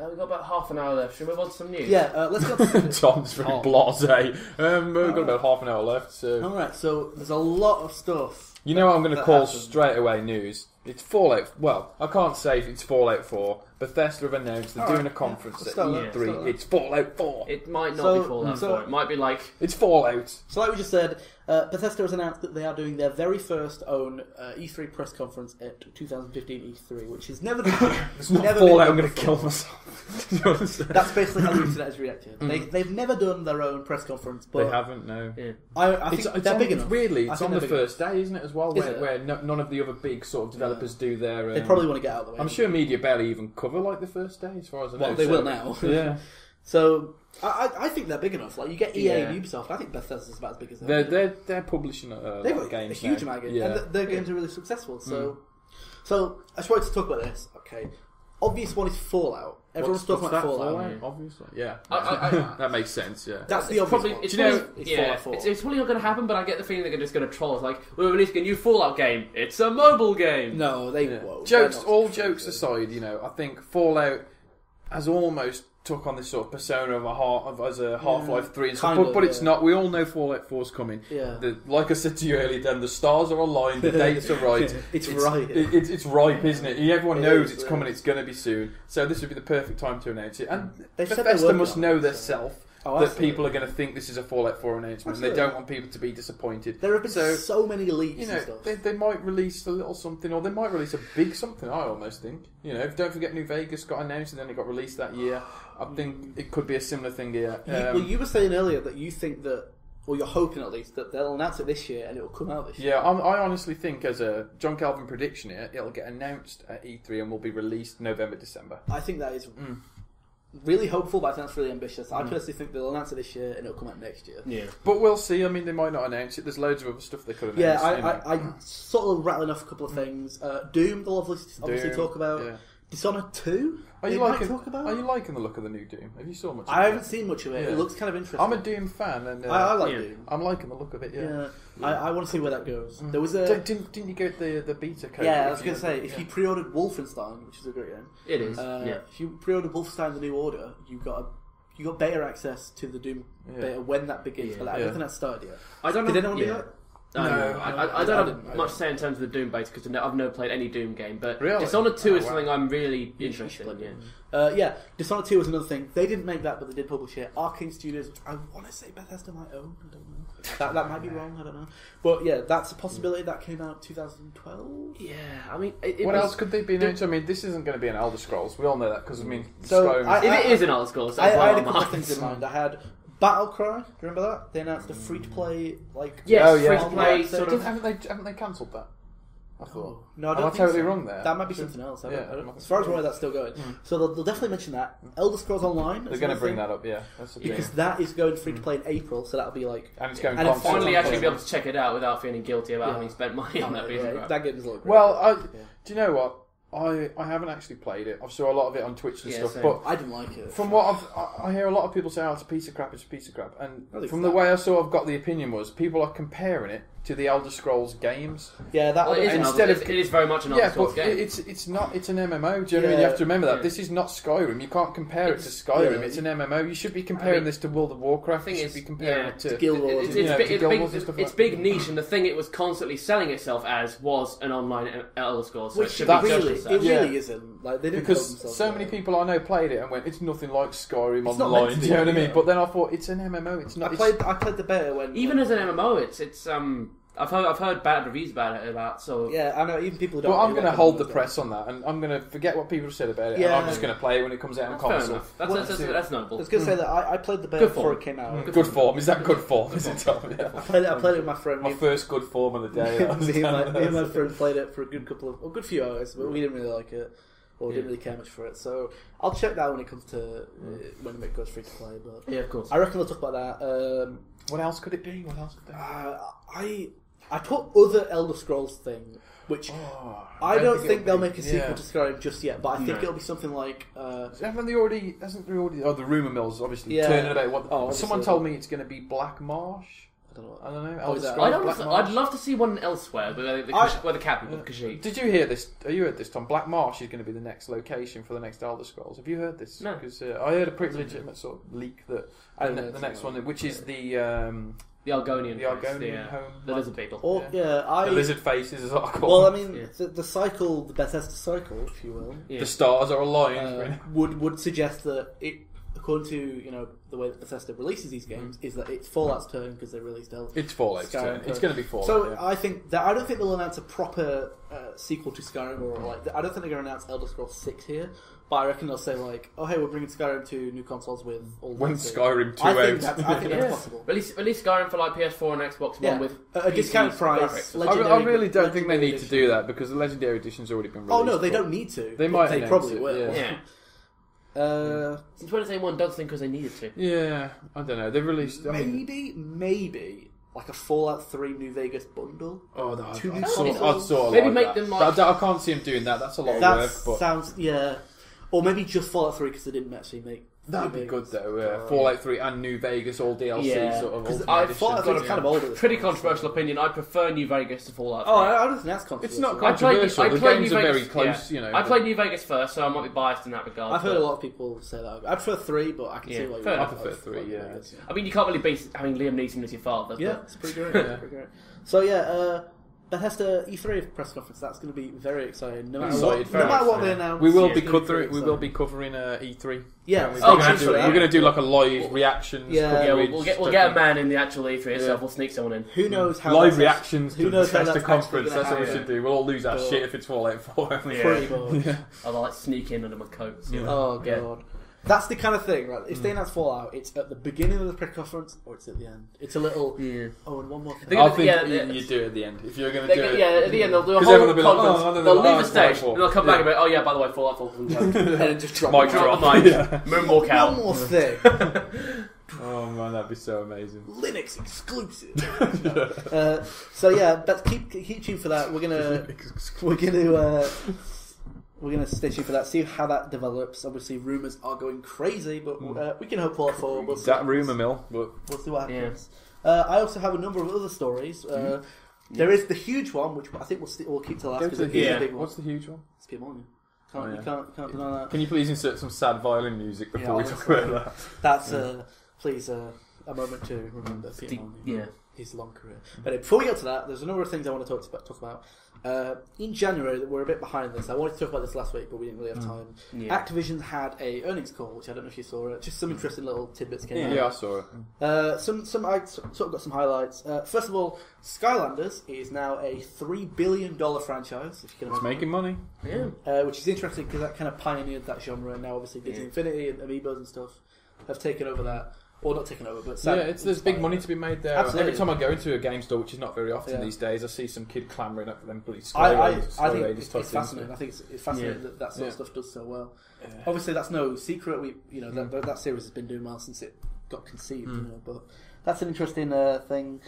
We've got about half an hour left. Should we move on to some news? Yeah, let's go to Tom's very blasé. We've got about half an hour left. So. Alright, so there's a lot of stuff. You know what I'm going to call straight away news? It's Fallout. Well, I can't say if it's Fallout 4. Bethesda have announced they're doing a conference at E3. It's Fallout 4. It might not be Fallout 4. It might be like... It's Fallout. So like we just said, Bethesda has announced that they are doing their very first own E3 press conference at 2015 E3, which has never been It's not Fallout, I'm going to kill myself. That's basically how the internet has reacted. They've never done their own press conference. But they haven't, no. Yeah. I think they're big enough. Weirdly, it's on the first day, isn't it, as well, Is it? where none of the other big sort of developers do their... They probably want to get out of the way. I'm sure media barely even cover like the first day, as far as I know. Well, they will now. Yeah. So I think they're big enough. Like you get EA and Ubisoft. I think Bethesda's about as big as them. They're publishing They've lot of got games. a huge now. amount of games, and their games are really successful. So I just wanted to talk about this. Okay, obvious one is Fallout. Everyone's talking about Fallout. Obviously, yeah. I that makes sense. Yeah, that's the obvious one. It's probably not going to happen, but I get the feeling they're just going to troll us. Like, we're releasing a new Fallout game. It's a mobile game. No, they won't. All jokes aside, I think Fallout has almost took on this sort of persona of as a Half-Life 3 and stuff, but it's not. We all know Fallout 4's coming. Yeah. Like I said to you earlier, Dan, the stars are aligned, the dates are right. It's right. It's ripe, isn't it? Everyone knows it's coming, it's going to be soon. So this would be the perfect time to announce it. And Bethesda must know their self. That people are going to think this is a Fallout 4 announcement, and they don't want people to be disappointed. There have been so many leaks and stuff. They might release a little something, or they might release a big something, I almost think. Don't forget New Vegas got announced and then it got released that year. I think it could be a similar thing here. You were saying earlier that you think that, or you're hoping at least, that they'll announce it this year and it'll come out this year. Yeah, I honestly think, as a John Calvin prediction here, it'll get announced at E3 and will be released November, December. I think that is... really hopeful, but I think that's really ambitious. I personally think they'll announce it this year and it'll come out next year. Yeah, but we'll see. I mean, they might not announce it. There's loads of other stuff they could announce. Yeah, I sort of rattling off a couple of things. Doom, they'll obviously talk about. Yeah. Dishonored 2? Are you liking the look of the new Doom? Have you saw much of it? I haven't seen much of it. Yeah. It looks kind of interesting. I'm a Doom fan, and I like Doom. I'm liking the look of it. Yeah. I want to see where that goes. There was a didn't you get the beta code? Yeah, I was going to say, if you pre-ordered Wolfenstein, which is a great game, it is. If you pre-ordered Wolfenstein: The New Order, you got beta access to the Doom beta when that begins. But I don't think that's started yet. I don't know. Did anyone do that? No, I don't have much to say in terms of the Doom beta because I've never played any Doom game. But really? Dishonored 2 is something I'm really interested in. Yeah, Dishonored 2 was another thing. They didn't make that, but they did publish it. Arcane Studios, which I want to say Bethesda might own. I don't know. That might be wrong. I don't know. But yeah, that's a possibility. That came out 2012. Yeah, I mean, what else could they be announced? I mean, this isn't going to be an Elder Scrolls. We all know that because I mean, if it is an Elder Scrolls, I had a couple of things in mind. I had Battlecry. Do you remember that? They announced a free-to-play free to play. Haven't they cancelled that? I thought. No, I don't think totally wrong there. That might be something else. As far as I'm aware, that's still going. So they'll definitely mention that. Elder Scrolls Online. They're going to bring that up, yeah. That's because that is going free to play in April, so that'll be like. And it's going. And finally, actually be able to check it out without feeling guilty about having spent money on that piece of crap. That game is a lot. Well, do you know what? I haven't actually played it. I've saw a lot of it on Twitch and stuff, but I didn't like it. From what I hear, a lot of people say, "Oh, it's a piece of crap. It's a piece of crap." And from the way I sort of got the opinion was, people are comparing it to the Elder Scrolls games. Yeah, that it is very much an Elder Scrolls game. It's not. It's an MMO. Do you know what I mean? You have to remember that this is not Skyrim. You can't compare it to Skyrim. It's an MMO. You should be comparing this to World of Warcraft. You should be comparing it to Guild Wars. It's big niche, and the thing it was constantly selling itself as was an online Elder Scrolls. Which it really isn't. Like they didn't because so many people I know played it and went, it's nothing like Skyrim online. Do you know what I mean? But then I thought it's an MMO. It's not. I played the beta when even as an MMO, it's I've heard bad reviews about it. Yeah, I know even people don't. Well, I'm going to hold the press on that, and I'm going to forget what people have said about it. Yeah, and I'm just going to play it when it comes out on console. That's noble. I was going to say that I played the beta before it came out. Good form. Is that good form? Is it, Tom? Yeah. I played it with my friend. My first good form of the day. me and my friend played it for a good few hours, but we didn't really like it. Or didn't really care much for it, so I'll check that when it comes to when it goes free to play. But yeah, of course. I reckon we'll talk about that. What else could it be? I put other Elder Scrolls thing, which I don't think they'll make a sequel to Skyrim just yet, but I think it'll be something like. Hasn't there already? The rumor mill's obviously turning about. Someone told me it's going to be Black Marsh. I don't know. Oh, is that- I'd love to see one elsewhere where the capital of Khajiit. Did you hear this? You heard this, Tom? Black Marsh is going to be the next location for the next Elder Scrolls. Have you heard this? No. Because I heard a pretty legitimate sort of leak that the next one, which is the Argonian home, the lizard people. Or, the lizard faces, as I call Well, I them. mean, the cycle, the Bethesda cycle, if you will, The stars are aligned. would suggest that it, according to the way that Bethesda releases these games, is that it's Fallout's turn because they released It's Fallout's turn. It's going to be Fallout. So I think that I don't think they'll announce a proper sequel to Skyrim, or I don't think they're going to announce Elder Scrolls 6 here. But I reckon they'll say oh hey, we're bringing Skyrim to new consoles with all. When Skyrim 2 I think that's possible. At least Skyrim for PS4 and Xbox One with a discount price. I really don't think they need to do that because the Legendary Edition's already been released. Oh no, they don't need to. They might. They probably will. Yeah. Since when has anyone done something because they needed to? Yeah, I don't know. They released. Maybe. Like a Fallout 3 New Vegas bundle. Oh, I'd sort of maybe like make that. them like. I can't see them doing that. That's a lot of work. But Sounds or maybe just Fallout 3 because they didn't actually make. That'd be good though. Fallout 3 and New Vegas, all DLC sort of. Fallout 3 is kind of older. Pretty controversial opinion. I prefer New Vegas to Fallout 3. Oh, I don't think that's controversial. It's not controversial. The games are very close. I played New Vegas first, so I might be biased in that regard. I've heard a lot of people say that. I prefer 3, but I can see why I prefer 3. Yeah. I mean, you can't really beat having Liam Neeson as your father. Yeah, it's pretty great. So Bethesda E3 press conference. That's going to be very exciting. No matter what they announce, we will be covering. We will be covering E3. Yeah, we're going to do like a live reactions. Yeah, we'll get a man in the actual E3 itself. We'll sneak someone in. Who knows how live reactions to the Bethesda conference? That's what we should do. We'll all lose our shit if it's Fallout 4. Pretty much. I'll like sneak in under my coats. Oh god. That's the kind of thing, right? If they announce Fallout, it's at the beginning of the press conference or it's at the end. It's a little. Oh, and one more thing. I think you do it at the end if you're going to do it. Yeah, at the end they'll do a whole conference. They'll leave the stage and they'll come back and go, by the way, Fallout 4. And then just drop the mic. Moonwalk out. One more thing. Oh man, that'd be so amazing. Linux exclusive. But keep tuned for that. We're gonna stay tuned for that. See how that develops. Obviously, rumors are going crazy, but we can hope Fallout 4. We'll see that rumor mill, but we'll see what happens. I also have a number of other stories. There is the huge one, which I think we'll keep to last because it is a big one. What's the huge one? It's Peter Molyneux. You can't deny that. Can you please insert some sad violin music before we talk about that? That's please a moment to remember Peter Molyneux. Yeah. His long career. But before we get to that, there's a number of things I want to talk about. In January, we're a bit behind this. I wanted to talk about this last week, but we didn't really have time. Yeah. Activision had a earnings call, which I don't know if you saw. Just some interesting little tidbits came out. Yeah, I saw it. I sort of got some highlights. First of all, Skylanders is now a $3 billion franchise. If you can it's making money. Yeah. Which is interesting because that kind of pioneered that genre, and now obviously Disney Infinity and Amiibos and stuff have taken over that. Or not taken over, but there's big money to be made there. Absolutely. Every time I go into a game store, which is not very often these days, I see some kid clamouring up for them bloody I think it's fascinating. I think it's fascinating that sort of stuff does so well. Yeah. Obviously, that's no secret. That series has been doing well since it got conceived. But that's an interesting thing.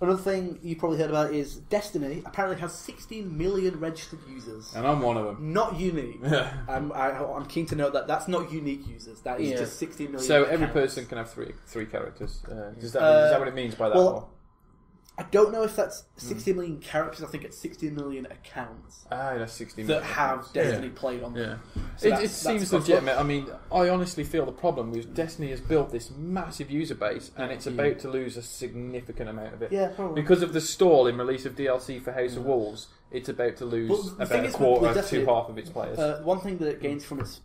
Another thing you probably heard about is Destiny apparently has 16 million registered users. And I'm one of them. Not unique. I'm keen to note that that's not unique users. That is just 16 million So accounts. every person can have three characters. Is that what it means by that? Well, I don't know if that's 16 million characters. I think it's 16 million accounts. That's 16 that million have Destiny played on them. So it seems legitimate. I mean, I honestly feel the problem is Destiny has built this massive user base, and it's about to lose a significant amount of it. Yeah, probably. Because of the stall in release of DLC for House of Wolves, it's about to lose about a quarter to half of its players. One thing that it gains from its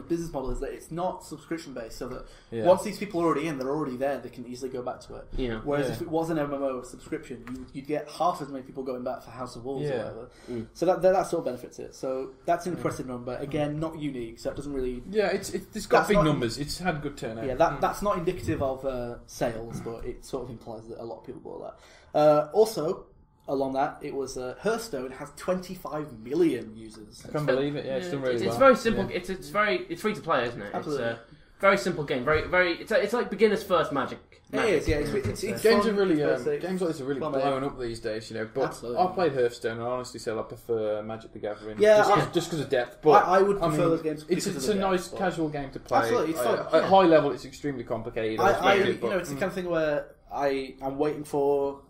business model is that it's not subscription based, so that once these people are already in, they're already there, they can easily go back to it. Yeah. Whereas if it was an MMO subscription, you'd get half as many people going back for House of Wolves or whatever. So that sort of benefits it. So that's an impressive number. Again, not unique, so it doesn't really. Yeah, it's got big numbers. It's had good turnout. Yeah, that's not indicative of sales, but it sort of implies that a lot of people bought that. Also, along that, it was Hearthstone has 25 million users. I can't believe it. Yeah, it's done really well. It's very simple. Yeah. It's free to play, isn't it? Absolutely. It's a very simple game. Very. It's like beginner's first Magic. It is. Yeah, it's games are really games like this are really blowing up these days. But absolutely. I've played Hearthstone, and I honestly say I prefer Magic the Gathering. Yeah, just because of depth. But I would prefer those games. It's a nice casual game to play. Absolutely, it's fun. At high level, it's extremely complicated. It's the kind of thing where I'm waiting for,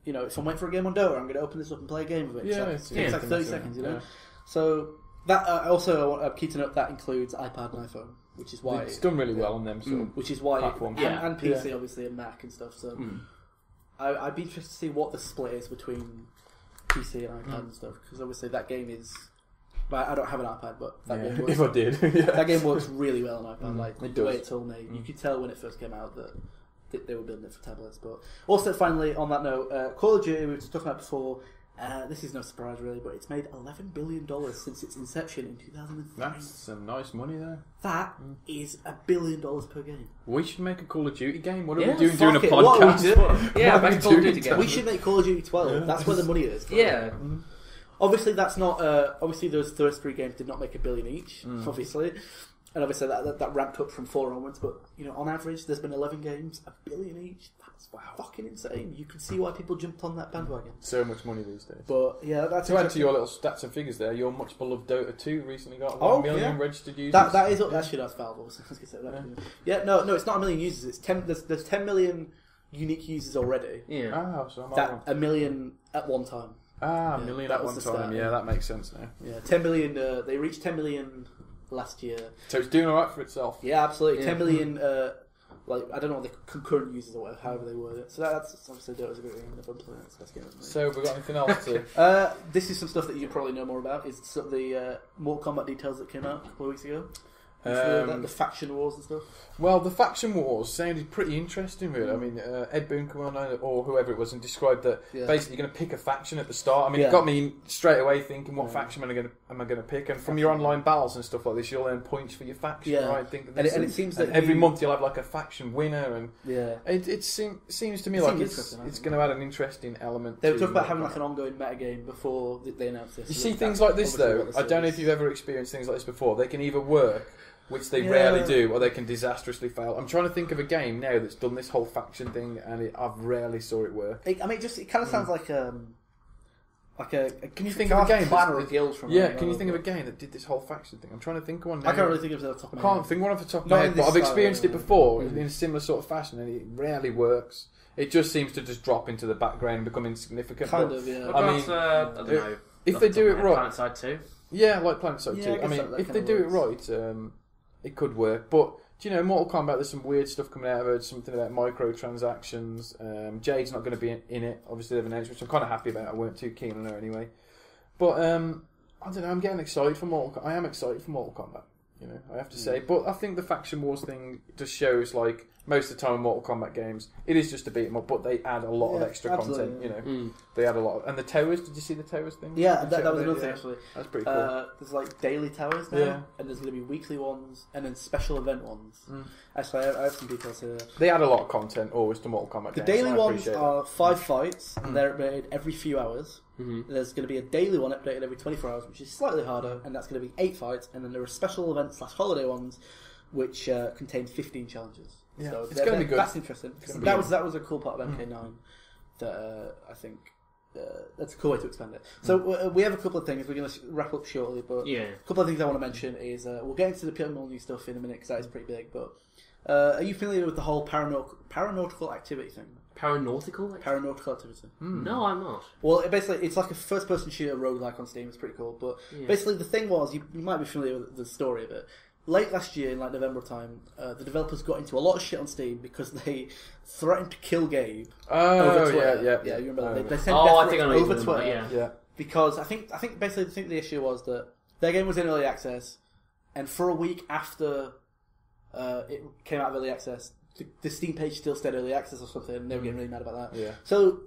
if I'm waiting for a game on Dota, I'm going to open this up and play a game of it. Yeah, it takes like 30 seconds, Yeah. So that also, I'm keen to note that includes iPad and iPhone, which is why it's done really well on them. Which is why platforms. and PC obviously and Mac and stuff. So I'd be interested to see what the split is between PC and iPad and stuff, because obviously that game is. I don't have an iPad, but that game works. If I did, that game works really well on iPad. Like it the way does. it's all made, you could tell when it first came out that they were building it for tablets. But also, finally, on that note, Call of Duty we were talking about before. This is no surprise really, but it's made $11 billion since its inception in 2003. That's some nice money there. That is $1 billion per game. We should make a Call of Duty game. What are Yeah, we doing a fuck it. What are we podcast? doing? Yeah, What are best we Call of doing Duty to- game. We should make Call of Duty 12. Yeah. That's where the money is. Yeah. Obviously, that's not. Obviously, those first 3 games did not make $1 billion each. Obviously, and obviously that ramped up from 4 onwards. But on average, there's been 11 games, $1 billion each. That's fucking insane. You can see why people jumped on that bandwagon. So much money these days. But yeah, that's To add to your little stats and figures there, your much beloved Dota 2 recently got 1 million registered users. That is actually that's Valve. I was going to say that. Yeah, no, it's not 1 million users. It's 10. There's 10 million unique users already. Yeah. So I'm That 1 million at one time. a million that at was one the time. stat, Yeah, that makes sense now. Yeah, 10 million. They reached 10 million last year. So it's doing alright for itself. Yeah, absolutely. Yeah. 10 million. I don't know what the concurrent users or whatever, however they word it. So that's obviously Dota's a great game. That's the best game. So we've got anything else to... This is some stuff that you probably know more about. Is some of the Mortal Kombat details that came out a couple of weeks ago. The faction wars and stuff. Well, the faction wars sounded pretty interesting, really. I mean, Ed Boon came on, or whoever it was, and described that basically you're going to pick a faction at the start. I mean, it got me straight away thinking, what faction am I going to pick? And from your online battles and stuff like this, you'll earn points for your faction, right? And it seems that every month you'll have like a faction winner, and it seems to me like it's interesting, going to add an interesting element. They were talking about having like an ongoing metagame before they announced this. You see things like this though. I don't know if you've ever experienced things like this before. They can either work, which they rarely do, or they can disastrously fail. I'm trying to think of a game now that's done this whole faction thing, and I've rarely saw it work. It kind of sounds like a. Can you think of a game? Plan or a guild from can you think of a game that did this whole faction thing? I'm trying to think of one now. I can't really think of it off the top of my I can't head. think of one off the top of Not my in head, but this I've experienced style, it before in a similar sort of fashion, and it rarely works. It just seems to just drop into the background and become insignificant. Kind of, yeah. I mean, I don't know. If they do it right, Planet Side 2. yeah, like Planet Side 2. Yeah, I I mean, guess that if kind they of do it works. right, it could work. But do you know, Mortal Kombat? There's some weird stuff coming out of it. Something about microtransactions. Jade's not going to be in it. Obviously, they've announced, which I'm kind of happy about. I weren't too keen on her anyway. But I don't know. I'm getting excited for Mortal. I am excited for Mortal Kombat. I have to say. But I think the faction wars thing just shows like most of the time in Mortal Kombat games, it is just to beat them up, but they add a lot of extra content. They add a lot. And the towers. Did you see the towers thing? Yeah, that was another thing actually. That's pretty cool. There's like daily towers now, and there's going to be weekly ones, and then special event ones. Actually, I have some details here. They add a lot of content always to Mortal Kombat The games. daily and I ones appreciate are 5 fights, and they're updated every few hours. There's going to be a daily one updated every 24 hours, which is slightly harder, and that's going to be 8 fights, and then there are special events / holiday ones, which contain 15 challenges. Yeah, so it's going to be good. That's interesting. That was a cool part of MK9 that I think that's a cool way to expand it. So we have a couple of things. We're going to wrap up shortly, but a couple of things I want to mention is we'll get into the Molyneux stuff in a minute because that is pretty big. But are you familiar with the whole paranautical activity thing? Paranautical activity. No, I'm not. Well, basically, it's like a first-person shooter roguelike on Steam. It's pretty cool. But basically, the thing was, you might be familiar with the story of it. Late last year, in like November time, the developers got into a lot of shit on Steam because they threatened to kill Gabe over Twitter. Yeah, you remember that? They sent death threats over Twitter. Yeah. Because I think basically the issue was that their game was in early access, and for a week after it came out of early access, the Steam page still stayed early access or something, and they were getting really mad about that. Yeah. So,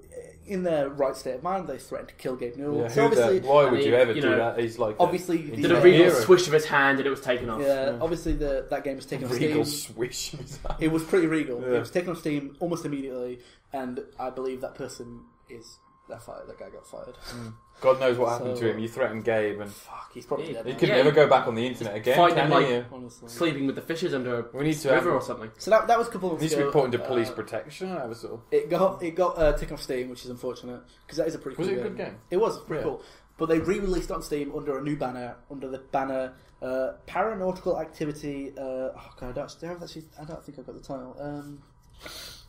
in their right state of mind, they threatened to kill Gabe Newell. Yeah, so obviously, why would you ever do that? He's like obviously did a regal swish of his hand and it was taken off. Yeah, obviously that game was taken off Steam. Regal swish. It was pretty regal. Yeah. It was taken off Steam almost immediately, and I believe that person is that guy got fired. God knows what happened to him. You threatened Gabe, and Fuck, he's probably dead. he now. could never go back on the internet again. Find Can him, he? like, Honestly. sleeping with the fishes under a We need to river have- or something. So that was a couple of He months needs to be ago. put into police protection. I was sort of... It got taken off Steam, which is unfortunate because that is a pretty cool Was it game. a good game? It was pretty cool, but they re-released it on Steam under a new banner, under the banner Paranautical Activity. Oh god, I don't think I've got the title.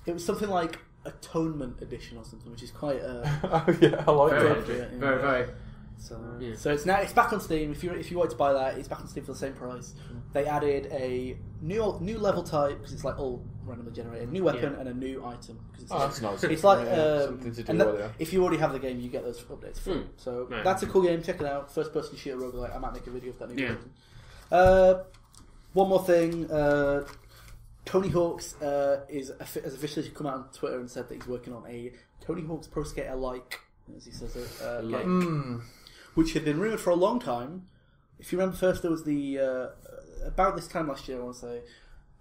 It was something like Atonement Edition or something, which is quite. Oh yeah, I like very, very. So it's back on Steam. If you want to buy that, it's back on Steam for the same price. They added a new level type because it's like all randomly generated, new weapon and a new item. That's nice. It's like something to do. If you already have the game, you get those updates free. So that's a cool game. Check it out. First person shooter roguelike. I might make a video of that new version. One more thing. Tony Hawk's has officially come out on Twitter and said that he's working on a Tony Hawk's Pro Skater like, as he says it, game. Which had been rumoured for a long time. If you remember, first there was the about this time last year, I want to say,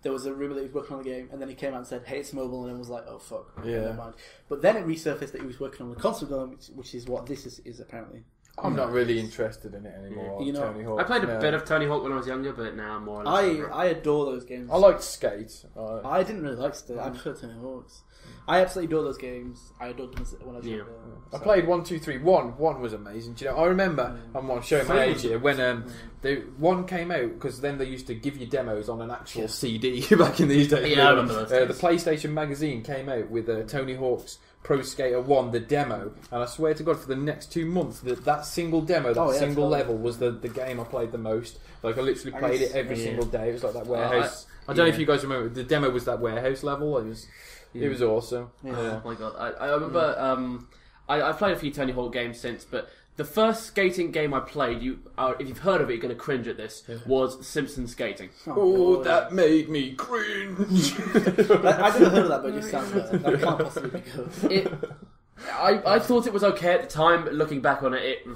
there was a rumour that he was working on the game, and then he came out and said, "Hey, it's mobile," and then was like, "Oh fuck, never mind." But then it resurfaced that he was working on the console game, which is what this is apparently. I'm not really interested in it anymore. Tony Hawk. I played a bit of Tony Hawk when I was younger, but now I'm more or less I adore those games. I liked Skate. I didn't really like Skate. I prefer Tony Hawk's. I absolutely adore those games. I adored them when I was younger. I played 1, 2, 3. 1 was amazing. Do you know? I remember. I'm showing my age here. When the 1 came out, because then they used to give you demos on an actual CD back in these days. Yeah, I remember those. The PlayStation magazine came out with Tony Hawk's Pro Skater 1, the demo, and I swear to God, for the next 2 months, that single demo, single level was the game I played the most. Like, I literally played it every single day. It was like that warehouse. I don't know if you guys remember, the demo was that warehouse level. It was awesome. Yeah. Oh my God. I remember, I've played a few Tony Hawk games since, but the first skating game I played, if you've heard of it, you're going to cringe at this, was Simpsons Skating. Oh, that made me cringe. I've never heard of that, but it just sounds like that can't possibly be good. I thought it was okay at the time, but looking back on it, it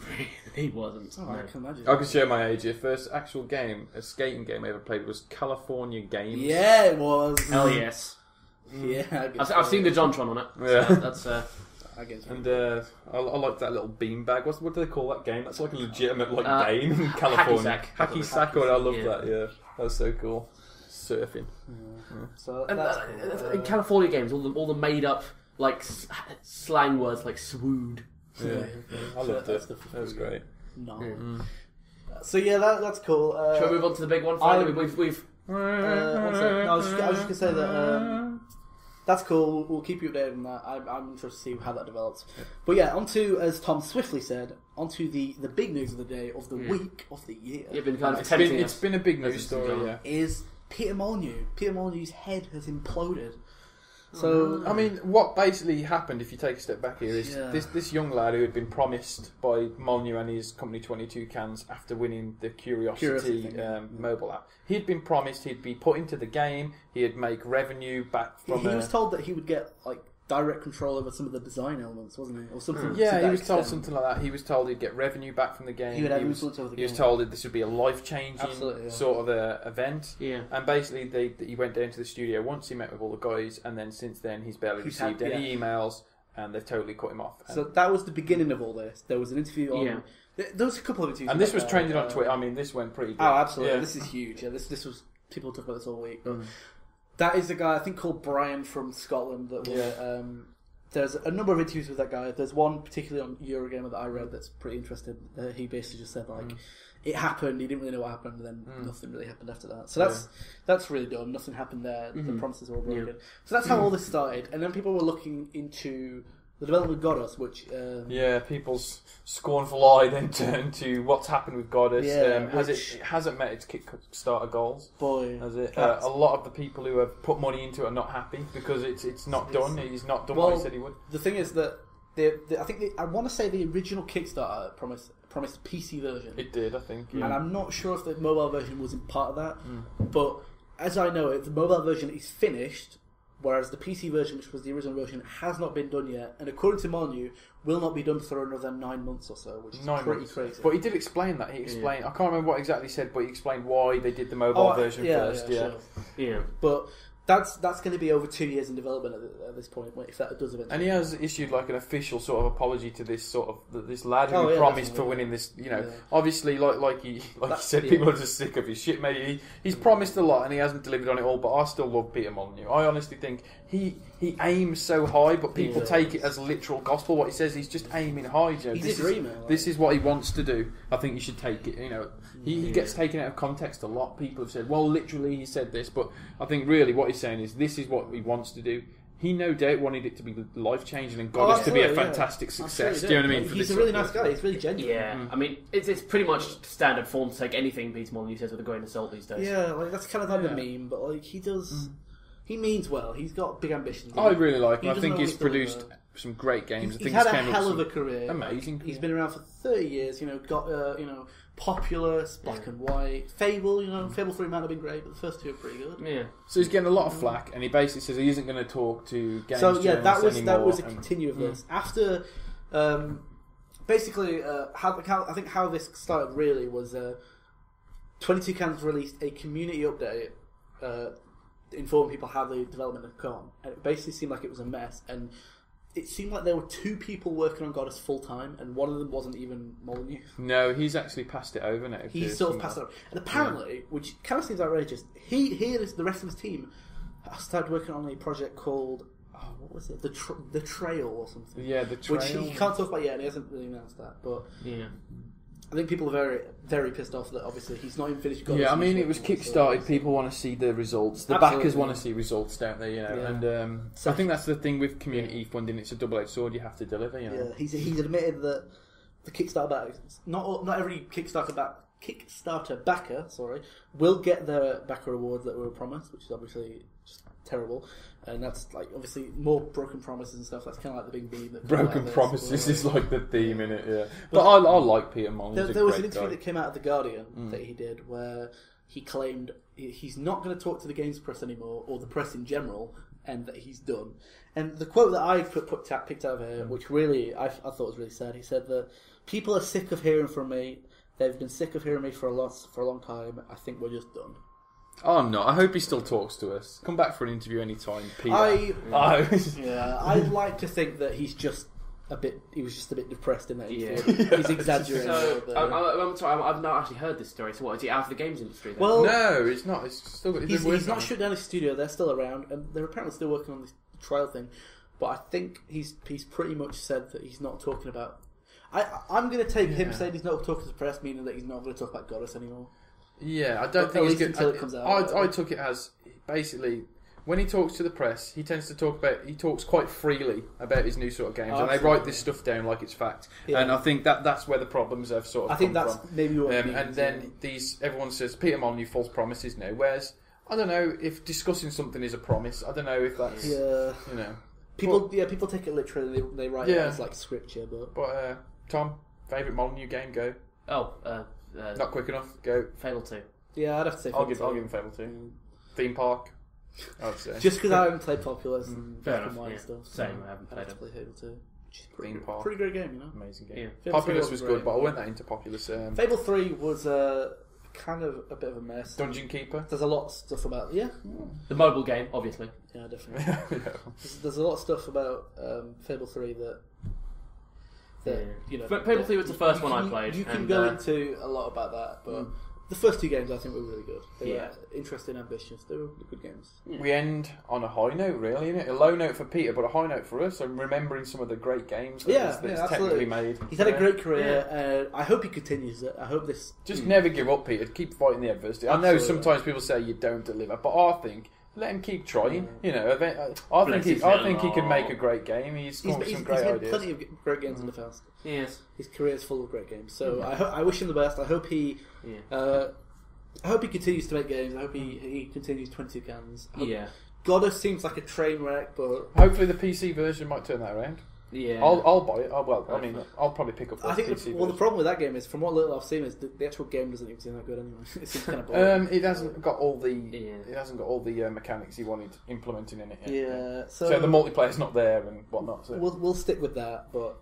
really wasn't. Oh, I can imagine. I can share my age here. First actual game, a skating game I ever played was California Games. Yeah, it was. Hell yes. Yeah, I've seen the JonTron on it. Yeah, so that's. I guess. And I like that little beanbag. What do they call that game? That's like a legitimate game in California. Hacky sack. I love that. Yeah, that's so cool. Surfing. Yeah. So in California games, all the made up slang words like swood. Yeah, I loved it. That was great. No. So yeah, that's cool. Shall we move on to the big one? Finally, we've. I was just going to say that that's cool. We'll keep you updated on that. I'm interested to see how that develops. But yeah, onto, as Tom swiftly said, onto the big news of the day, of the week, of the year. It's been a big news story. Yeah, is Peter Molyneux. Peter Molyneux's head has imploded. So I mean, what basically happened, if you take a step back here, is this young lad who had been promised by Molyneux and his company 22 Cans after winning the Curiosity mobile app. He'd been promised he'd be put into the game. He'd make revenue back from. He was told that he would get direct control over some of the design elements, wasn't he, or something? Yeah, he was told something like that. He was told he'd get revenue back from the game. He would have influence over the game. He was told that this would be a life-changing sort of event. Yeah. And basically, he went down to the studio once. He met with all the guys, and then since then, he's barely received any emails, and they've totally cut him off. So that was the beginning of all this. There was an interview on. Yeah. There was a couple of interviews, and this was trending on Twitter. I mean, this went pretty big. Oh, absolutely! Yeah. This is huge. Yeah, this was people talk about this all week. But that is a guy I think called Brian from Scotland. There's a number of interviews with that guy. There's one particularly on Eurogamer that I read that's pretty interesting. He basically just said it happened. He didn't really know what happened, and then nothing really happened after that. So that's really dumb. Nothing happened there. The promises were all broken. Yeah. So that's how all this started. And then people were looking into the development of Goddess, which people's scornful eye then turned to what's happened with Goddess. It hasn't met its Kickstarter goals. Boy, has it? A lot of the people who have put money into it are not happy because it's not done. He's not done what he said he would. The thing is that I want to say the original Kickstarter promised a PC version. It did, I think. Yeah. And I'm not sure if the mobile version was in part of that. But as I know it, the mobile version is finished. Whereas the PC version, which was the original version, has not been done yet, and according to Molyneux, will not be done for another 9 months or so, which is pretty crazy. But he did explain that. He explained. I can't remember what exactly he said, but he explained why they did the mobile version first. Yeah, sure. But that's going to be over 2 years in development at this point, if that does eventually. And he has issued an official sort of apology to this this lad who he promised for winning this. Obviously, like you said, people are just sick of his shit. Maybe he's promised a lot and he hasn't delivered on it all. But I still love Peter Molyneux. I honestly think he aims so high, but people take it as literal gospel. What he says, he's just aiming high. He's a dreamer. This is what he wants to do. I think you should take it. He gets taken out of context a lot. People have said, well, literally he said this, but I think really what he's saying is this is what he wants to do. he no doubt wanted it to be life-changing and got us to be a fantastic success. Do you know what I mean? He's a really nice guy. He's really genuine. Yeah, I mean, it's pretty much standard form to take anything Peter Molyneux says with a grain of salt these days. Yeah, like that's kind of like the meme, but like he does, he means well. He's got big ambitions. I really like him. I think he's produced some great games. He's had a hell of a career. Amazing. He's been around for 30 years. Got Populous, Black and White, Fable. Fable 3 might have been great, but the first two are pretty good. Yeah. So he's getting a lot of flack, and he basically says he isn't going to talk to games journalists anymore. That was a and, continue of this. After, basically, I think how this started really was 22 Cans released a community update informing people how the development had gone, and it basically seemed like it was a mess, and it seemed like there were 2 people working on Goddess full time, and one of them wasn't even Molyneux. No, he's actually passed it over now. He's sort of passed it over. And apparently, which kind of seems outrageous, he and the rest of his team started working on a project called, what was it? The Trail or something. Yeah, The Trail. Which he can't talk about yet, and he hasn't really announced that. But yeah. I think people are very, very pissed off that obviously he's not even finished Goddess. Yeah, I mean, it was kickstarted. People want to see the results. The backers want to see results, don't they? And so I think that's the thing with community funding. It's a double-edged sword. You have to deliver. Yeah, he's admitted that the Kickstarter backers, not every Kickstarter backer, will get their backer awards that were promised, which is obviously just terrible. And that's like obviously more broken promises and stuff. That's kind of like the big theme. Broken promises is like the theme in it, yeah. But I like Peter Molyneux. There was an interview that came out of the Guardian that he did where he claimed he's not going to talk to the games press anymore or the press in general, and that he's done. And the quote that I picked out of here, which really I thought was really sad. He said that people are sick of hearing from me. They've been sick of hearing me for a long time. I think we're just done. Oh, I'm not. I hope he still talks to us. Come back for an interview anytime, Peter. I'd like to think that he's just he was just a bit depressed in that interview. He's exaggerating. I'm sorry, I've not actually heard this story. So what, is he out of the games industry then? Well, no, it's not. It's still got he's not shut down his studio. They're still around, and they're apparently still working on this trial thing. But I think he's pretty much said that he's not talking about... I'm going to take him saying he's not talking to the press, meaning that he's not going to talk about Goddess anymore. Yeah, I don't think he's good until it comes out. I took it as basically when he talks to the press, he tends to talks quite freely about his new sort of games, and they write this stuff down like it's fact. Yeah. And I think that's where the problems have sort of. I think that's from. Maybe what. And then everyone says Peter Molyneux false promises now. Whereas I don't know if discussing something is a promise. I don't know if that's People take it literally. They write it as like scripture, but Tom, favourite Molyneux game? Go. Not quick enough. Go. Fable 2. Yeah, I'd have to say. I'll give him Fable 2. Theme Park. I'd say. Just because I haven't played Populous and Black and White stuff. Same. I haven't played Fable 2. Theme Park. Pretty great game, Amazing game. Yeah. Populous was good, but I went that into Populous. Fable 3 was kind of a bit of a mess. Dungeon Keeper. There's a lot of stuff about the mobile game, obviously. Yeah, definitely. There's a lot of stuff about Fable 3 that Fable 3 was the first one I played. You can go into a lot about that, but the first 2 games I think were really good. They were interesting, ambitious. They were good games. We end on a high note, really, isn't it? A low note for Peter, but a high note for us. I'm remembering some of the great games that he's technically made. He's had a great career. I hope he continues it. I hope this. Just never give up, Peter. Keep fighting the adversity. I know sometimes people say you don't deliver, but I think. Let him keep trying. I think he can make a great game. He's got some great ideas. He's plenty of great games in the past. Yes, his career is full of great games. So I wish him the best. I hope he continues to make games. I hope he continues 22 Cans. Goddess seems like a train wreck, but hopefully the PC version might turn that around. Yeah, I'll buy it. I'll probably pick up. I think the problem with that game is, from what little I've seen, is the actual game doesn't even seem that good anyway. It seems kind of boring. It hasn't got all the mechanics he wanted implementing in it yet. Yeah, so the multiplayer's not there and whatnot. So. We'll stick with that, but.